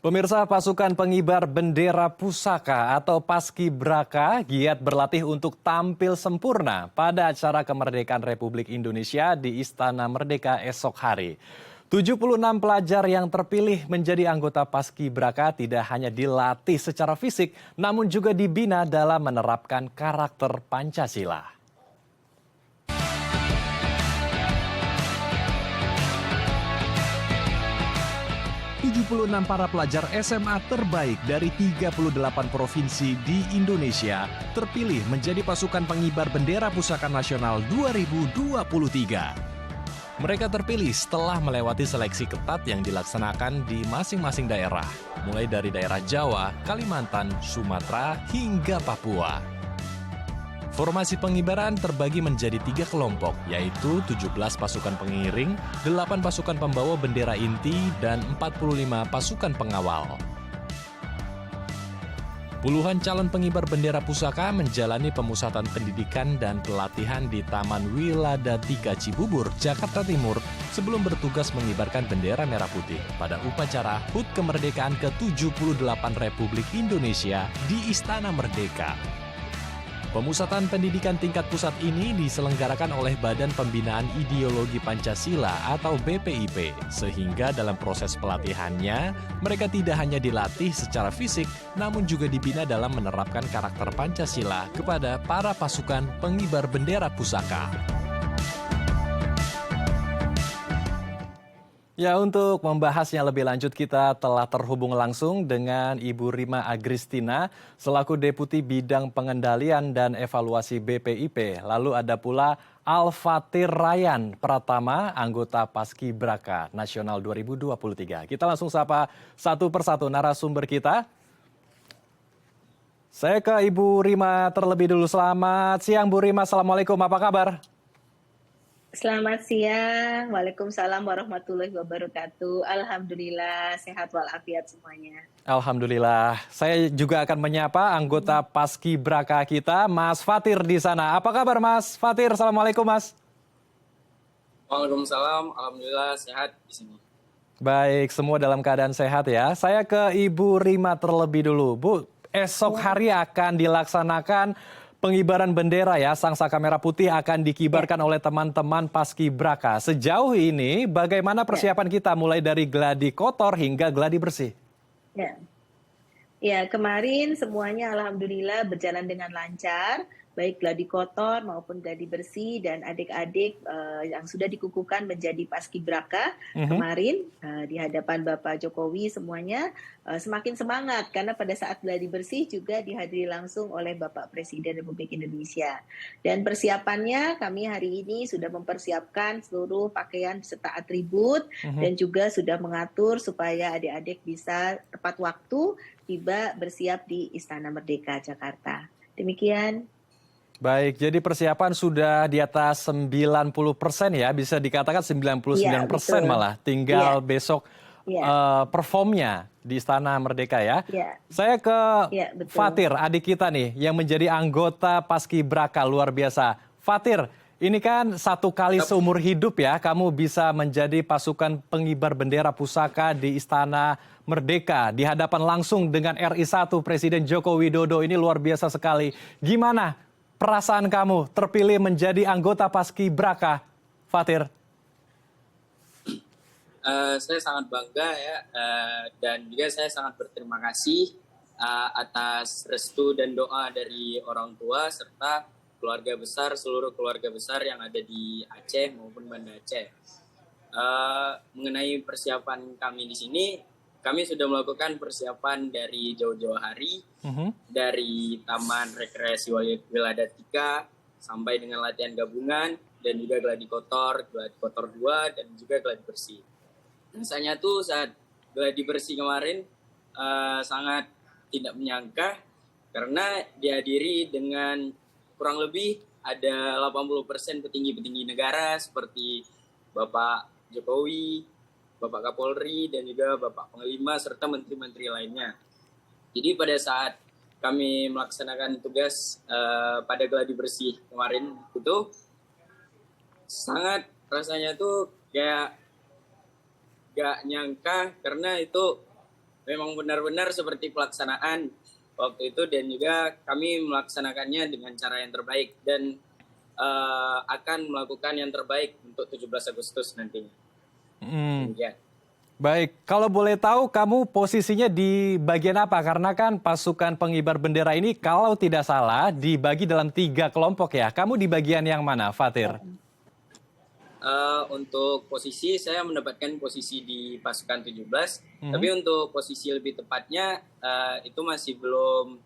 Pemirsa, pasukan pengibar bendera pusaka atau Paskibraka giat berlatih untuk tampil sempurna pada acara kemerdekaan Republik Indonesia di Istana Merdeka esok hari. 76 pelajar yang terpilih menjadi anggota Paskibraka tidak hanya dilatih secara fisik, namun juga dibina dalam menerapkan karakter Pancasila. 76 para pelajar SMA terbaik dari 38 provinsi di Indonesia terpilih menjadi pasukan pengibar bendera pusaka nasional 2023. Mereka terpilih setelah melewati seleksi ketat yang dilaksanakan di masing-masing daerah, mulai dari daerah Jawa, Kalimantan, Sumatera, hingga Papua. Formasi pengibaran terbagi menjadi 3 kelompok, yaitu 17 pasukan pengiring, 8 pasukan pembawa bendera inti, dan 45 pasukan pengawal. Puluhan calon pengibar bendera pusaka menjalani pemusatan pendidikan dan pelatihan di Taman Wilada 3 Cibubur, Jakarta Timur, sebelum bertugas mengibarkan bendera merah putih pada upacara HUT Kemerdekaan ke-78 Republik Indonesia di Istana Merdeka. Pemusatan pendidikan tingkat pusat ini diselenggarakan oleh Badan Pembinaan Ideologi Pancasila atau BPIP, sehingga dalam proses pelatihannya, mereka tidak hanya dilatih secara fisik, namun juga dibina dalam menerapkan karakter Pancasila kepada para pasukan pengibar bendera pusaka. Ya, untuk membahasnya lebih lanjut kita telah terhubung langsung dengan Ibu Rima Agristina selaku Deputi Bidang Pengendalian dan Evaluasi BPIP. Lalu ada pula Al-Fatir Ryan Pratama, anggota Paskibraka Nasional 2023. Kita langsung sapa satu persatu narasumber kita. Saya ke Ibu Rima terlebih dulu. Selamat siang Bu Rima, Assalamualaikum, apa kabar? Selamat siang, Waalaikumsalam warahmatullahi wabarakatuh. Alhamdulillah, sehat walafiat semuanya. Alhamdulillah. Saya juga akan menyapa anggota Paskibraka kita, Mas Fatir di sana. Apa kabar Mas Fatir? Assalamualaikum Mas. Waalaikumsalam, alhamdulillah sehat di sini. Baik, semua dalam keadaan sehat ya. Saya ke Ibu Rima terlebih dulu. Bu, esok hari akan dilaksanakan pengibaran bendera ya, Sangsaka Merah Putih akan dikibarkan oleh teman-teman Paskibraka. Sejauh ini bagaimana persiapan kita mulai dari gladi kotor hingga gladi bersih? Ya, kemarin semuanya alhamdulillah berjalan dengan lancar, baik gladi kotor maupun gladi bersih, dan adik-adik yang sudah dikukuhkan menjadi Paskibraka kemarin di hadapan Bapak Jokowi semuanya semakin semangat karena pada saat gladi bersih juga dihadiri langsung oleh Bapak Presiden Republik Indonesia. Dan persiapannya kami hari ini sudah mempersiapkan seluruh pakaian serta atribut dan juga sudah mengatur supaya adik-adik bisa tepat waktu tiba bersiap di Istana Merdeka Jakarta. Demikian. Baik, jadi persiapan sudah di atas 90% ya, bisa dikatakan 99% ya, malah. Tinggal besok performnya di Istana Merdeka ya. Saya ke Fatir, adik kita nih, yang menjadi anggota Paskibraka luar biasa. Fatir, ini kan satu kali seumur hidup ya, kamu bisa menjadi pasukan pengibar bendera pusaka di Istana Merdeka. Di hadapan langsung dengan RI1 Presiden Joko Widodo, ini luar biasa sekali. Gimana perasaan kamu terpilih menjadi anggota Paskibraka, Fatir? Saya sangat bangga ya, dan juga saya sangat berterima kasih atas restu dan doa dari orang tua serta keluarga besar, seluruh keluarga besar yang ada di Aceh maupun Banda Aceh. Mengenai persiapan kami di sini, kami sudah melakukan persiapan dari jauh-jauh hari, dari Taman Rekreasi Wilada 3 sampai dengan latihan gabungan dan juga gladi kotor 2 dan juga gladi bersih. Rasanya tuh saat gladi bersih kemarin sangat tidak menyangka karena dihadiri dengan kurang lebih ada 80% petinggi-petinggi negara seperti Bapak Jokowi, Bapak Kapolri, dan juga Bapak Panglima, serta menteri-menteri lainnya. Jadi pada saat kami melaksanakan tugas pada gladi bersih kemarin itu, sangat rasanya tuh kayak gak nyangka karena itu memang benar-benar seperti pelaksanaan waktu itu, dan juga kami melaksanakannya dengan cara yang terbaik dan akan melakukan yang terbaik untuk 17 Agustus nantinya. Demikian. Baik, kalau boleh tahu kamu posisinya di bagian apa? Karena kan pasukan pengibar bendera ini kalau tidak salah dibagi dalam 3 kelompok ya. Kamu di bagian yang mana, Fatir? Untuk posisi saya mendapatkan posisi di pasukan 17, tapi untuk posisi lebih tepatnya itu masih belum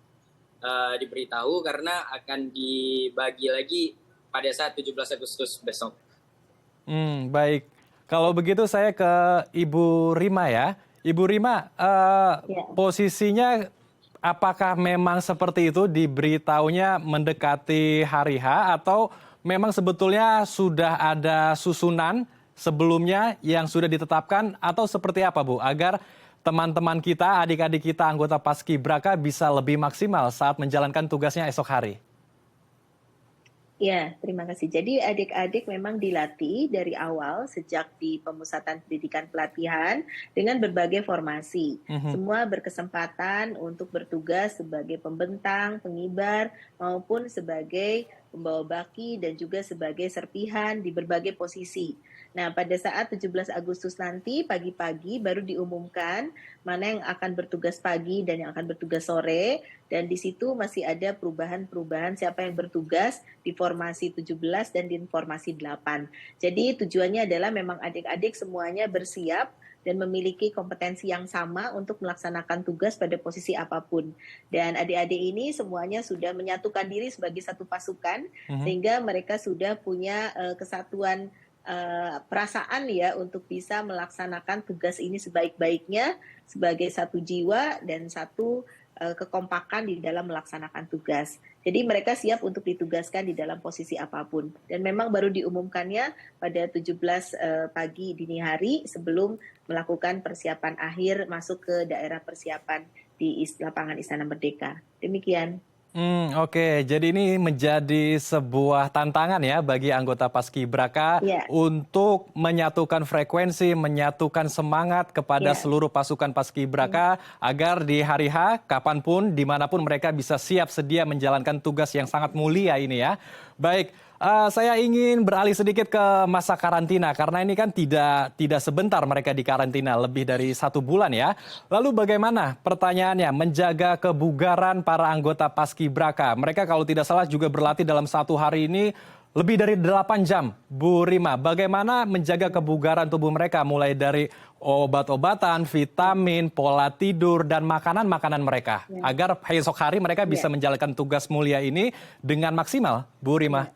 diberitahu karena akan dibagi lagi pada saat 17 Agustus besok. Baik. Kalau begitu saya ke Ibu Rima ya. Ibu Rima, posisinya apakah memang seperti itu diberitahunya mendekati hari H atau memang sebetulnya sudah ada susunan sebelumnya yang sudah ditetapkan atau seperti apa Bu? Agar teman-teman kita, adik-adik kita anggota Paskibraka bisa lebih maksimal saat menjalankan tugasnya esok hari. Ya, terima kasih. Jadi adik-adik memang dilatih dari awal sejak di pemusatan pendidikan pelatihan dengan berbagai formasi. Semua berkesempatan untuk bertugas sebagai pembentang, pengibar, maupun sebagai pembawa baki dan juga sebagai serpihan di berbagai posisi. Nah, pada saat 17 Agustus nanti pagi-pagi baru diumumkan mana yang akan bertugas pagi dan yang akan bertugas sore, dan di situ masih ada perubahan-perubahan siapa yang bertugas di formasi 17 dan di formasi 8. Jadi tujuannya adalah memang adik-adik semuanya bersiap dan memiliki kompetensi yang sama untuk melaksanakan tugas pada posisi apapun. Dan adik-adik ini semuanya sudah menyatukan diri sebagai satu pasukan, sehingga mereka sudah punya kesatuan perasaan ya untuk bisa melaksanakan tugas ini sebaik-baiknya sebagai satu jiwa dan satu kekompakan di dalam melaksanakan tugas. Jadi mereka siap untuk ditugaskan di dalam posisi apapun. Dan memang baru diumumkannya pada 17 pagi dini hari sebelum melakukan persiapan akhir masuk ke daerah persiapan di lapangan Istana Merdeka. Demikian. Oke, jadi ini menjadi sebuah tantangan ya bagi anggota Paskibraka untuk menyatukan frekuensi, menyatukan semangat kepada seluruh pasukan Paskibraka agar di hari H, kapanpun, dimanapun mereka bisa siap sedia menjalankan tugas yang sangat mulia ini ya. Baik, saya ingin beralih sedikit ke masa karantina karena ini kan tidak sebentar mereka di karantina, lebih dari 1 bulan ya. Lalu bagaimana pertanyaannya menjaga kebugaran para anggota Paskibraka? Mereka kalau tidak salah juga berlatih dalam 1 hari ini lebih dari 8 jam. Bu Rima, bagaimana menjaga kebugaran tubuh mereka mulai dari obat-obatan, vitamin, pola tidur, dan makanan-makanan mereka agar esok hari mereka bisa menjalankan tugas mulia ini dengan maksimal, Bu Rima?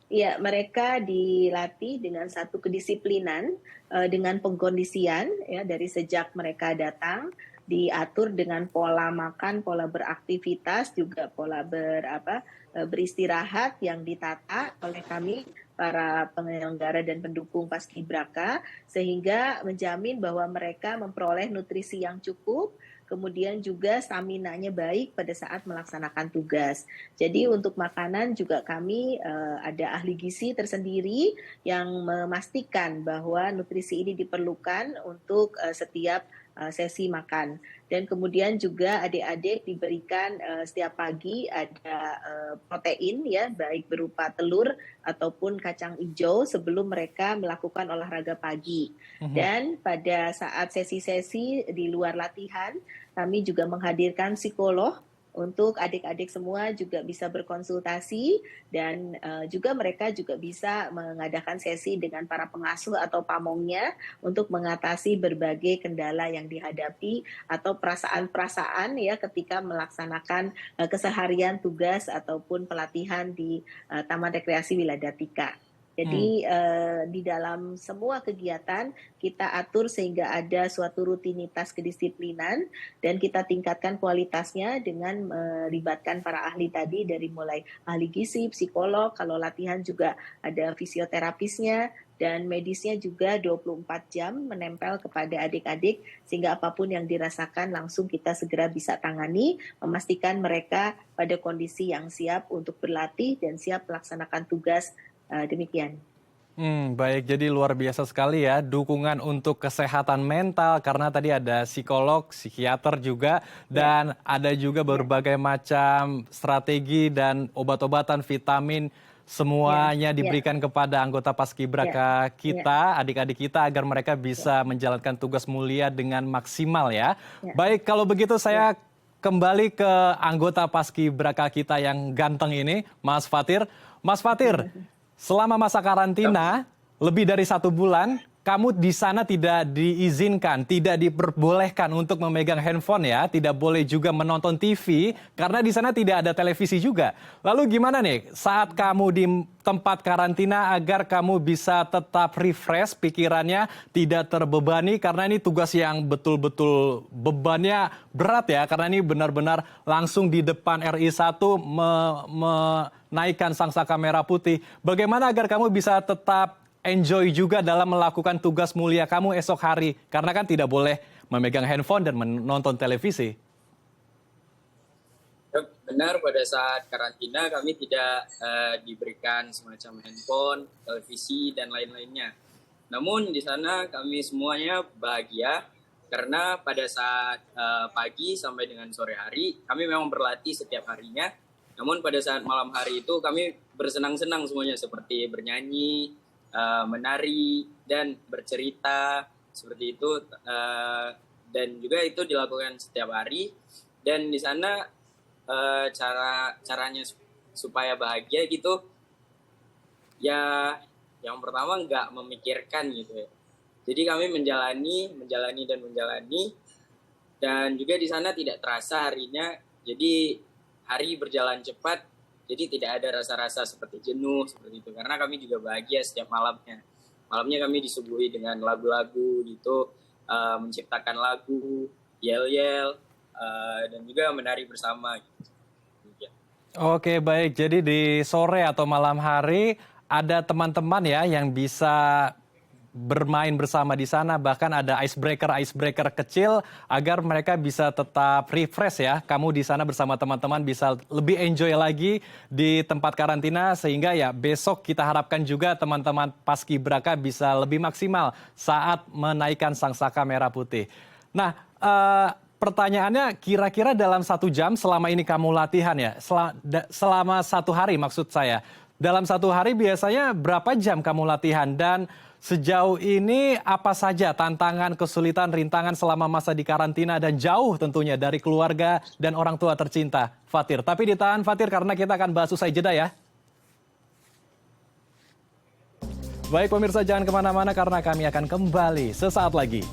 Ya, mereka dilatih dengan satu kedisiplinan, dengan pengkondisian ya dari sejak mereka datang, diatur dengan pola makan, pola beraktivitas, juga pola beristirahat yang ditata oleh kami para penyelenggara dan pendukung Paskibraka, sehingga menjamin bahwa mereka memperoleh nutrisi yang cukup, kemudian juga stamina-nya baik pada saat melaksanakan tugas. Jadi untuk makanan juga kami ada ahli gizi tersendiri yang memastikan bahwa nutrisi ini diperlukan untuk setiap sesi makan. Dan kemudian juga adik-adik diberikan setiap pagi ada protein ya, baik berupa telur ataupun kacang hijau sebelum mereka melakukan olahraga pagi. Dan pada saat sesi-sesi di luar latihan, kami juga menghadirkan psikolog untuk adik-adik semua juga bisa berkonsultasi, dan juga mereka juga bisa mengadakan sesi dengan para pengasuh atau pamongnya untuk mengatasi berbagai kendala yang dihadapi atau perasaan-perasaan ya ketika melaksanakan keseharian tugas ataupun pelatihan di Taman Rekreasi Wiladatika. Jadi di dalam semua kegiatan kita atur sehingga ada suatu rutinitas kedisiplinan dan kita tingkatkan kualitasnya dengan melibatkan para ahli tadi, dari mulai ahli gizi, psikolog, kalau latihan juga ada fisioterapisnya, dan medisnya juga 24 jam menempel kepada adik-adik sehingga apapun yang dirasakan langsung kita segera bisa tangani, memastikan mereka pada kondisi yang siap untuk berlatih dan siap melaksanakan tugas. Demikian. Baik, jadi luar biasa sekali ya dukungan untuk kesehatan mental karena tadi ada psikolog, psikiater juga Ya, dan ada juga ya, berbagai macam strategi dan obat-obatan, vitamin ya, semuanya ya, diberikan kepada anggota ya, paskibraka ya, kita, adik-adik kita agar mereka ya, bisa menjalankan tugas mulia dengan maksimal ya. ya, Baik, kalau begitu ya. saya kembali ke anggota paskibraka kita yang ganteng ini, Mas Fatir. Mas Fatir, selama masa karantina lebih dari 1 bulan, kamu di sana tidak diizinkan, tidak diperbolehkan untuk memegang handphone ya, tidak boleh juga menonton TV karena di sana tidak ada televisi juga. Lalu gimana nih saat kamu di tempat karantina agar kamu bisa tetap refresh pikirannya, tidak terbebani karena ini tugas yang betul-betul bebannya berat ya karena ini benar-benar langsung di depan RI 1 menaikkan sangsaka merah putih. Bagaimana agar kamu bisa tetap enjoy juga dalam melakukan tugas mulia kamu esok hari? Karena kan tidak boleh memegang handphone dan menonton televisi. Benar, pada saat karantina kami tidak diberikan semacam handphone, televisi, dan lain-lainnya. Namun di sana kami semuanya bahagia karena pada saat pagi sampai dengan sore hari kami memang berlatih setiap harinya. Namun pada saat malam hari itu kami bersenang-senang semuanya seperti bernyanyi, menari, dan bercerita seperti itu. Dan juga itu dilakukan setiap hari. Dan di sana caranya supaya bahagia gitu ya, yang pertama nggak memikirkan gitu ya, jadi kami menjalani dan juga di sana tidak terasa harinya, jadi hari berjalan cepat, jadi tidak ada rasa-rasa seperti jenuh seperti itu karena kami juga bahagia setiap malamnya kami disuguhi dengan lagu-lagu gitu, menciptakan lagu, yel-yel, dan juga menari bersama gitu. Oke, baik. Jadi di sore atau malam hari ada teman-teman ya yang bisa bermain bersama di sana, bahkan ada icebreaker kecil agar mereka bisa tetap refresh ya. Kamu di sana bersama teman-teman bisa lebih enjoy lagi di tempat karantina sehingga ya besok kita harapkan juga teman-teman paskibraka bisa lebih maksimal saat menaikkan sangsaka merah putih. Nah, pertanyaannya kira-kira dalam 1 jam selama ini kamu latihan ya, selama 1 hari maksud saya. Dalam 1 hari biasanya berapa jam kamu latihan dan sejauh ini apa saja tantangan, kesulitan, rintangan selama masa di karantina dan jauh tentunya dari keluarga dan orang tua tercinta, Fatir. Tapi ditahan Fatir karena kita akan bahas usai jeda ya. Baik pemirsa jangan kemana-mana karena kami akan kembali sesaat lagi.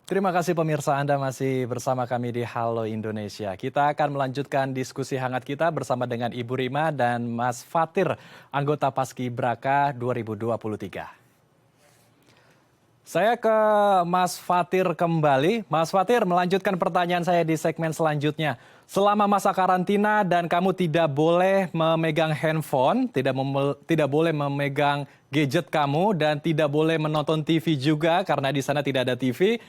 Terima kasih pemirsa Anda masih bersama kami di Halo Indonesia. Kita akan melanjutkan diskusi hangat kita bersama dengan Ibu Rima dan Mas Fatir, anggota Paskibraka 2023. Saya ke Mas Fatir kembali. Mas Fatir, melanjutkan pertanyaan saya di segmen selanjutnya. Selama masa karantina dan kamu tidak boleh memegang handphone, tidak boleh memegang gadget kamu, dan tidak boleh menonton TV juga karena di sana tidak ada TV.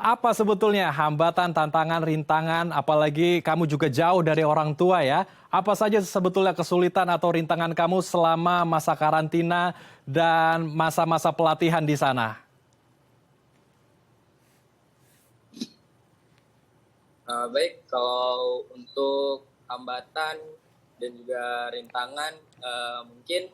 Apa sebetulnya hambatan, tantangan, rintangan, apalagi kamu juga jauh dari orang tua ya. Apa saja sebetulnya kesulitan atau rintangan kamu selama masa karantina dan masa-masa pelatihan di sana? Baik, kalau untuk hambatan dan juga rintangan, mungkin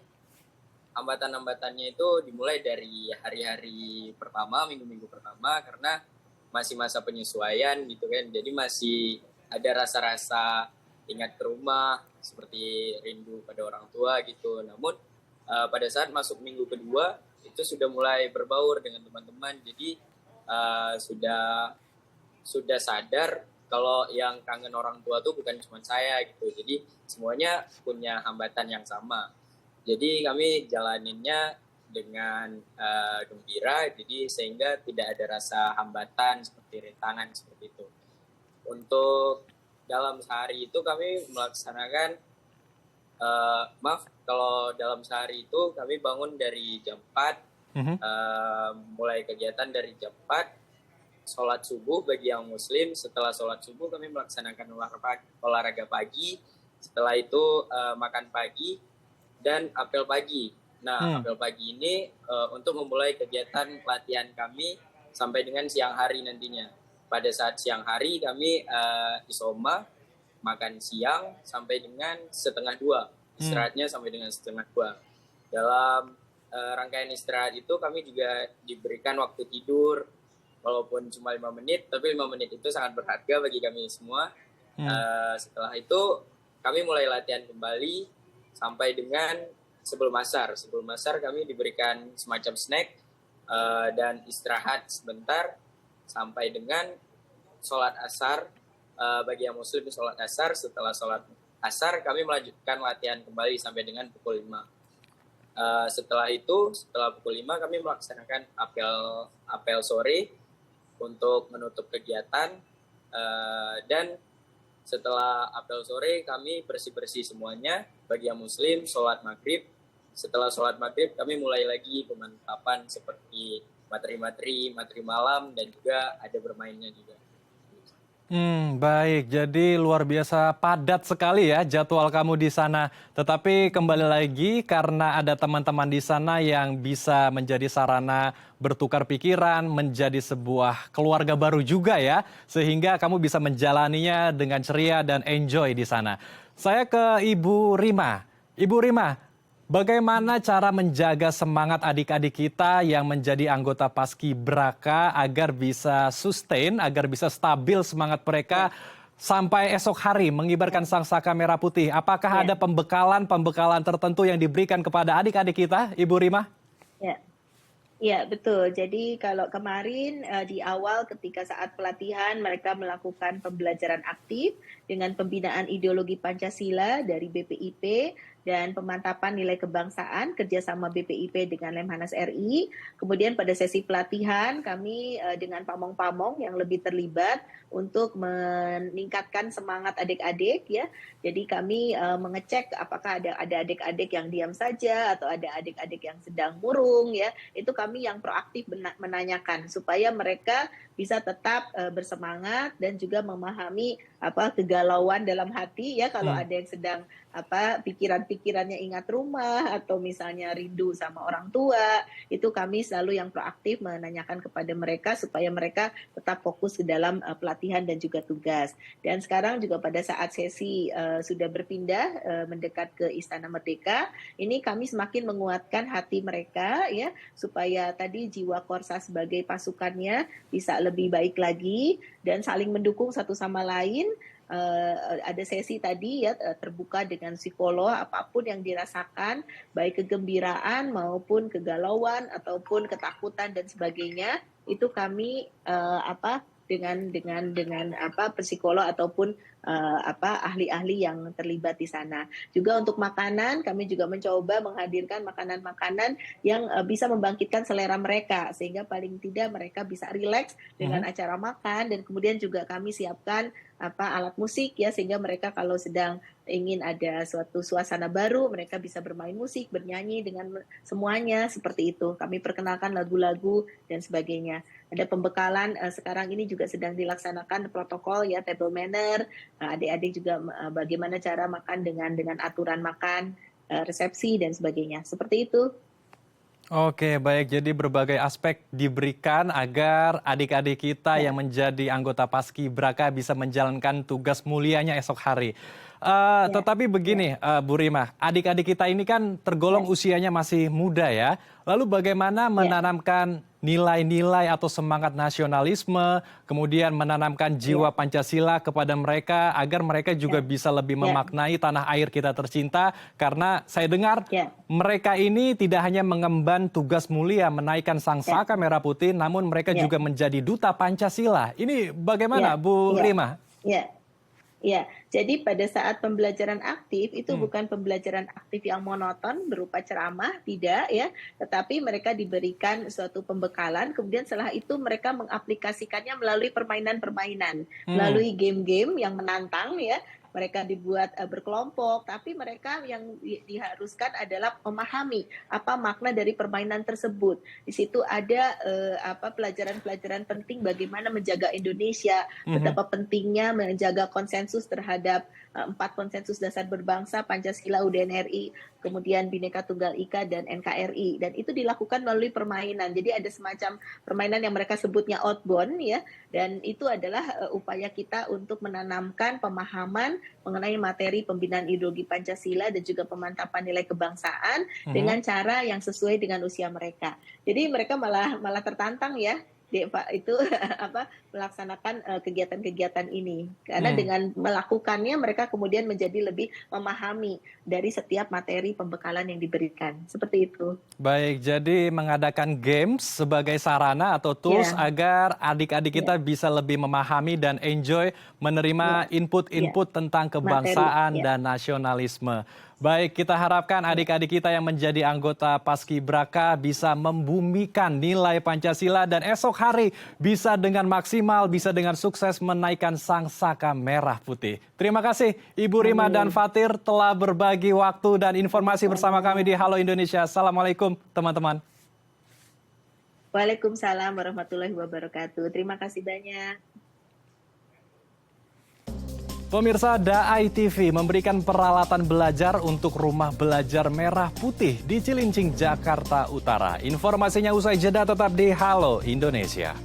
hambatan-hambatannya itu dimulai dari hari-hari pertama, minggu-minggu pertama, karena masih masa penyesuaian gitu kan. Jadi masih ada rasa-rasa ingat ke rumah, seperti rindu pada orang tua gitu. Namun pada saat masuk minggu kedua, itu sudah mulai berbaur dengan teman-teman. Jadi sudah sadar kalau yang kangen orang tua tuh bukan cuma saya gitu. Jadi semuanya punya hambatan yang sama. Jadi kami jalaninnya dengan gembira, jadi sehingga tidak ada rasa hambatan seperti rintangan seperti itu. Untuk dalam sehari itu kami melaksanakan, kalau dalam sehari itu kami bangun dari jam 4, mulai kegiatan dari jam 4, sholat subuh bagi yang muslim. Setelah sholat subuh kami melaksanakan olahraga pagi. Setelah itu makan pagi dan apel pagi. Nah, apel pagi ini untuk memulai kegiatan latihan kami sampai dengan siang hari nantinya. Pada saat siang hari kami isoma, makan siang sampai dengan 1:30. Istirahatnya sampai dengan 1:30. Dalam rangkaian istirahat itu kami juga diberikan waktu tidur, walaupun cuma 5 menit, tapi 5 menit itu sangat berharga bagi kami semua. Setelah itu kami mulai latihan kembali sampai dengan sebelum asar. Sebelum asar kami diberikan semacam snack dan istirahat sebentar sampai dengan sholat asar. Bagi yang muslim sholat asar. Setelah sholat asar kami melanjutkan latihan kembali sampai dengan pukul 5. Setelah pukul 5 kami melaksanakan apel sore untuk menutup kegiatan, dan setelah apel sore kami bersih-bersih semuanya. Bagi yang muslim sholat maghrib. Setelah sholat maghrib kami mulai lagi pemantapan seperti materi malam, dan juga ada bermainnya juga. Baik, jadi luar biasa padat sekali ya jadwal kamu di sana. Tetapi kembali lagi karena ada teman-teman di sana yang bisa menjadi sarana bertukar pikiran, menjadi sebuah keluarga baru juga ya. Sehingga kamu bisa menjalaninya dengan ceria dan enjoy di sana. Saya ke Ibu Rima. Ibu Rima, bagaimana cara menjaga semangat adik-adik kita yang menjadi anggota Paskibraka agar bisa sustain, agar bisa stabil semangat mereka sampai esok hari mengibarkan sangsaka merah putih? Apakah ada pembekalan tertentu yang diberikan kepada adik-adik kita, Ibu Rima? Ya. Ya, betul. Jadi kalau kemarin di awal ketika saat pelatihan mereka melakukan pembelajaran aktif dengan pembinaan ideologi Pancasila dari BPIP dan pemantapan nilai kebangsaan kerjasama BPIP dengan Lemhanas RI. Kemudian pada sesi pelatihan kami dengan pamong-pamong yang lebih terlibat untuk meningkatkan semangat adik-adik ya. Jadi kami mengecek apakah ada adik-adik yang diam saja atau ada adik-adik yang sedang murung ya. Itu kami yang proaktif menanyakan supaya mereka bisa tetap bersemangat dan juga memahami kegalauan dalam hati ya kalau ada yang sedang pikirannya ingat rumah atau misalnya rindu sama orang tua, itu kami selalu yang proaktif menanyakan kepada mereka supaya mereka tetap fokus ke dalam pelatihan dan juga tugas. Dan sekarang juga pada saat sesi sudah berpindah mendekat ke Istana Merdeka, ini kami semakin menguatkan hati mereka ya supaya tadi jiwa Korsa sebagai pasukannya bisa lebih baik lagi dan saling mendukung satu sama lain. Ada sesi tadi ya terbuka dengan psikolog, apapun yang dirasakan baik kegembiraan maupun kegalauan ataupun ketakutan dan sebagainya itu kami dengan psikolog ataupun ahli-ahli yang terlibat di sana. Juga untuk makanan kami juga mencoba menghadirkan makanan-makanan yang bisa membangkitkan selera mereka sehingga paling tidak mereka bisa rileks dengan acara makan, dan kemudian juga kami siapkan alat musik ya sehingga mereka kalau sedang ingin ada suatu suasana baru mereka bisa bermain musik, bernyanyi dengan semuanya seperti itu. Kami perkenalkan lagu-lagu dan sebagainya. Ada pembekalan sekarang ini juga sedang dilaksanakan protokol ya, table manner. Adik-adik juga bagaimana cara makan dengan aturan makan, resepsi dan sebagainya. Seperti itu. Oke, baik. Jadi berbagai aspek diberikan agar adik-adik kita yang menjadi anggota Paskibraka bisa menjalankan tugas mulianya esok hari. Tetapi begini, Bu Rima, adik-adik kita ini kan tergolong usianya masih muda ya. Lalu bagaimana menanamkan nilai-nilai atau semangat nasionalisme, kemudian menanamkan jiwa Pancasila kepada mereka agar mereka juga bisa lebih memaknai tanah air kita tercinta, karena saya dengar mereka ini tidak hanya mengemban tugas mulia menaikkan sangsaka merah putih, namun mereka juga menjadi duta Pancasila. Ini bagaimana Bu Rima? Ya, jadi pada saat pembelajaran aktif itu bukan pembelajaran aktif yang monoton berupa ceramah, tidak ya, tetapi mereka diberikan suatu pembekalan, kemudian setelah itu mereka mengaplikasikannya melalui permainan-permainan, melalui game-game yang menantang ya. mereka dibuat berkelompok, tapi mereka yang diharuskan adalah memahami apa makna dari permainan tersebut. Di situ ada pelajaran-pelajaran penting bagaimana menjaga Indonesia, betapa pentingnya menjaga konsensus terhadap 4 konsensus dasar berbangsa, Pancasila, UDNRI, kemudian Bhinneka Tunggal Ika dan NKRI, dan itu dilakukan melalui permainan. Jadi ada semacam permainan yang mereka sebutnya outbound ya, dan itu adalah upaya kita untuk menanamkan pemahaman mengenai materi pembinaan ideologi Pancasila dan juga pemantapan nilai kebangsaan dengan cara yang sesuai dengan usia mereka. Jadi mereka malah tertantang ya itu melaksanakan kegiatan-kegiatan ini, karena dengan melakukannya mereka kemudian menjadi lebih memahami dari setiap materi pembekalan yang diberikan, seperti itu. Baik, jadi mengadakan games sebagai sarana atau tools agar adik-adik kita bisa lebih memahami dan enjoy menerima input-input tentang kebangsaan dan nasionalisme. Baik, kita harapkan adik-adik kita yang menjadi anggota Paskibraka bisa membumikan nilai Pancasila dan esok hari bisa dengan maksimal, bisa dengan sukses menaikkan sangsaka merah putih. Terima kasih Ibu Rima dan Fatir telah berbagi waktu dan informasi bersama kami di Halo Indonesia. Assalamualaikum teman-teman. Waalaikumsalam warahmatullahi wabarakatuh. Terima kasih banyak. Pemirsa, Daai TV memberikan peralatan belajar untuk rumah belajar merah putih di Cilincing, Jakarta Utara. Informasinya usai jeda, tetap di Halo Indonesia.